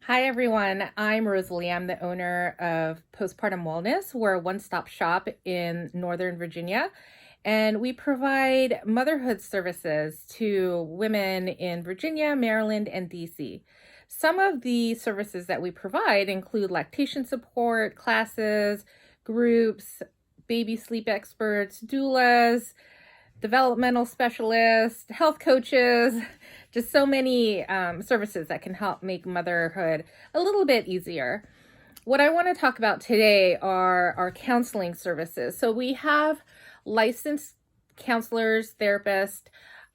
Hi, everyone. I'm Rosalie. I'm the owner of Postpartum Wellness. We're a one-stop shop in Northern Virginia, and we provide motherhood services to women in Virginia, Maryland, and DC. Some of the services that we provide include lactation support, classes, groups, baby sleep experts, doulas, developmental specialists, health coaches, just so many services that can help make motherhood a little bit easier. What I want to talk about today are our counseling services. So we have licensed counselors, therapists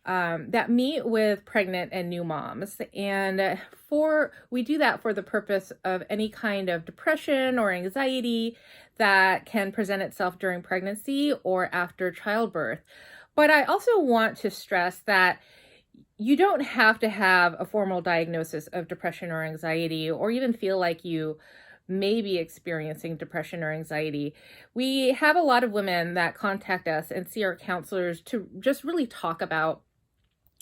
that meet with pregnant and new moms, and we do that for the purpose of any kind of depression or anxiety that can present itself during pregnancy or after childbirth. But I also want to stress that you don't have to have a formal diagnosis of depression or anxiety, or even feel like you may be experiencing depression or anxiety. We have a lot of women that contact us and see our counselors to just really talk about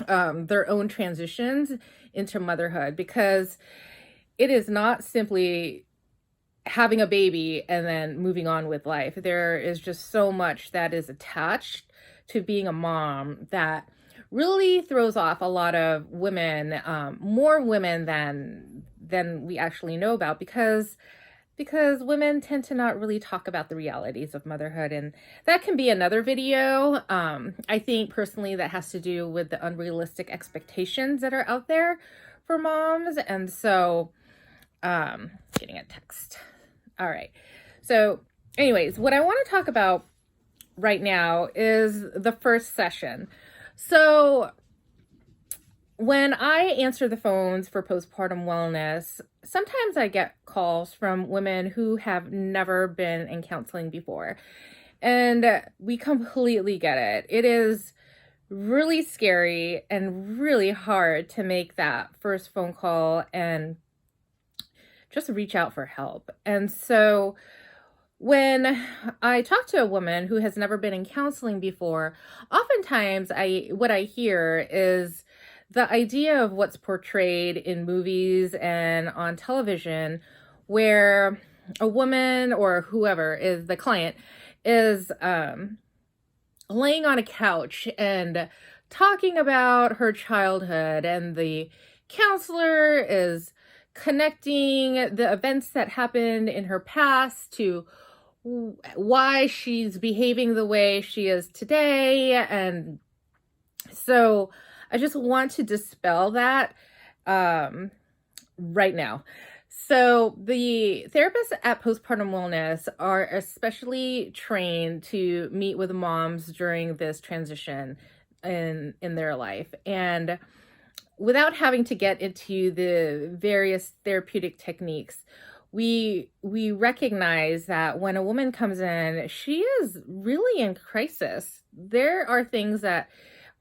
their own transitions into motherhood, because it is not simply having a baby and then moving on with life. There is just so much that is attached to being a mom that really throws off a lot of women, more women than we actually know about, because women tend to not really talk about the realities of motherhood, and that can be another video. I think personally that has to do with the unrealistic expectations that are out there for moms. And so getting a text. All right. So anyways, what I want to talk about right now is the first session. So when I answer the phones for Postpartum Wellness, sometimes I get calls from women who have never been in counseling before. And we completely get it. It is really scary and really hard to make that first phone call and just reach out for help. And so when I talk to a woman who has never been in counseling before, oftentimes what I hear is the idea of what's portrayed in movies and on television, where a woman or whoever is the client is laying on a couch and talking about her childhood, and the counselor is connecting the events that happened in her past to why she's behaving the way she is today. And so I just want to dispel that right now. So the therapists at Postpartum Wellness are especially trained to meet with moms during this transition in their life. And without having to get into the various therapeutic techniques, we recognize that when a woman comes in, she is really in crisis. There are things that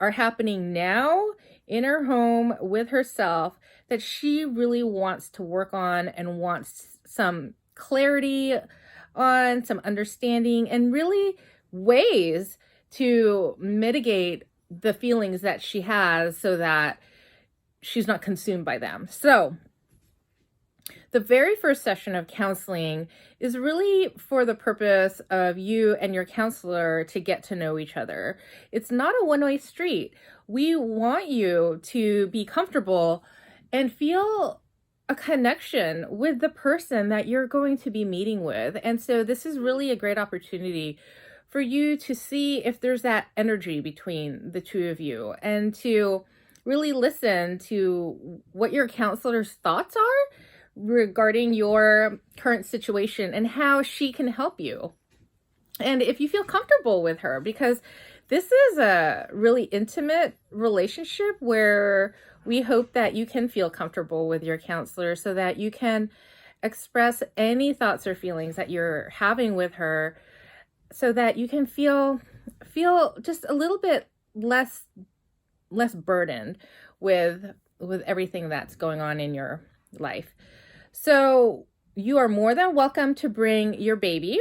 are happening now in her home with herself that she really wants to work on and wants some clarity on, some understanding, and really ways to mitigate the feelings that she has so that she's not consumed by them. So the very first session of counseling is really for the purpose of you and your counselor to get to know each other. It's not a one-way street. We want you to be comfortable and feel a connection with the person that you're going to be meeting with. And so this is really a great opportunity for you to see if there's that energy between the two of you, and to really listen to what your counselor's thoughts are regarding your current situation and how she can help you. And if you feel comfortable with her, because this is a really intimate relationship where we hope that you can feel comfortable with your counselor so that you can express any thoughts or feelings that you're having with her, so that you can feel just a little bit less burdened with everything that's going on in your life. So you are more than welcome to bring your baby.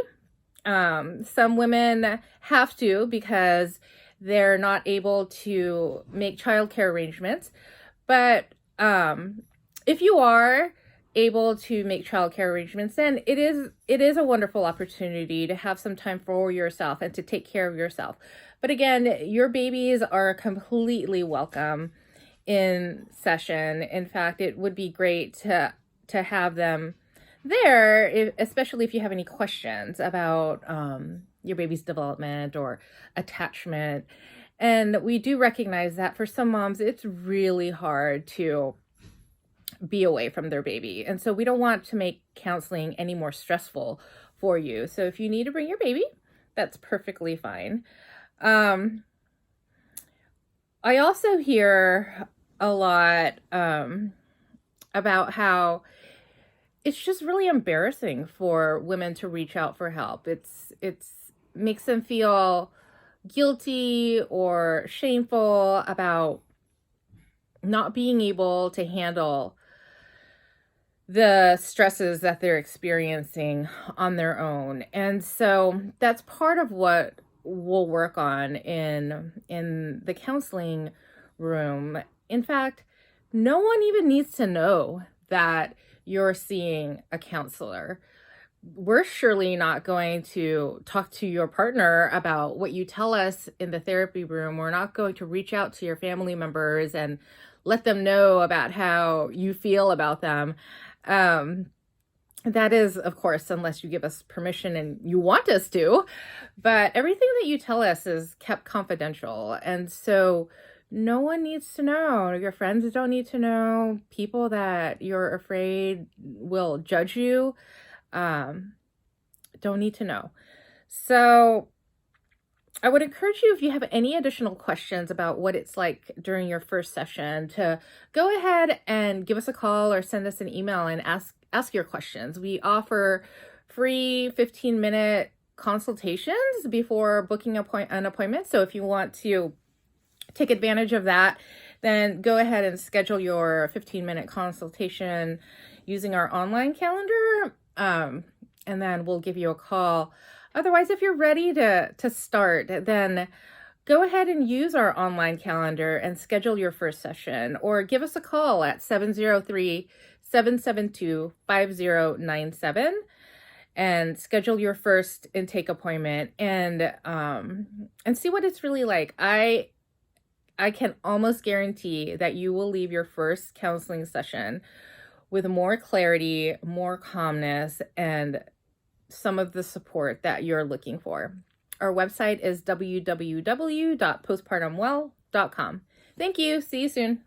Some women have to, because they're not able to make childcare arrangements. But if you are able to make childcare arrangements, then it is a wonderful opportunity to have some time for yourself and to take care of yourself. But again, your babies are completely welcome in session. In fact, it would be great to have them there, especially if you have any questions about your baby's development or attachment. And we do recognize that for some moms, it's really hard to be away from their baby. And so we don't want to make counseling any more stressful for you. So if you need to bring your baby, that's perfectly fine. I also hear a lot about how it's just really embarrassing for women to reach out for help. It's makes them feel guilty or shameful about not being able to handle the stresses that they're experiencing on their own. And so that's part of what we'll work on in the counseling room. In fact, no one even needs to know that you're seeing a counselor. We're surely not going to talk to your partner about what you tell us in the therapy room. We're not going to reach out to your family members and let them know about how you feel about them. That is, of course, unless you give us permission and you want us to, but everything that you tell us is kept confidential. And so no one needs to know. Your friends don't need to know. People that you're afraid will judge you, don't need to know. So I would encourage you, if you have any additional questions about what it's like during your first session, to go ahead and give us a call or send us an email and ask your questions. We offer free 15-minute consultations before booking an appointment. So if you want to take advantage of that, then go ahead and schedule your 15-minute consultation using our online calendar, and then we'll give you a call. Otherwise, if you're ready to start, then go ahead and use our online calendar and schedule your first session, or give us a call at 703-772-5097 and schedule your first intake appointment and see what it's really like. I can almost guarantee that you will leave your first counseling session with more clarity, more calmness, and some of the support that you're looking for. Our website is www.postpartumwell.com. Thank you. See you soon.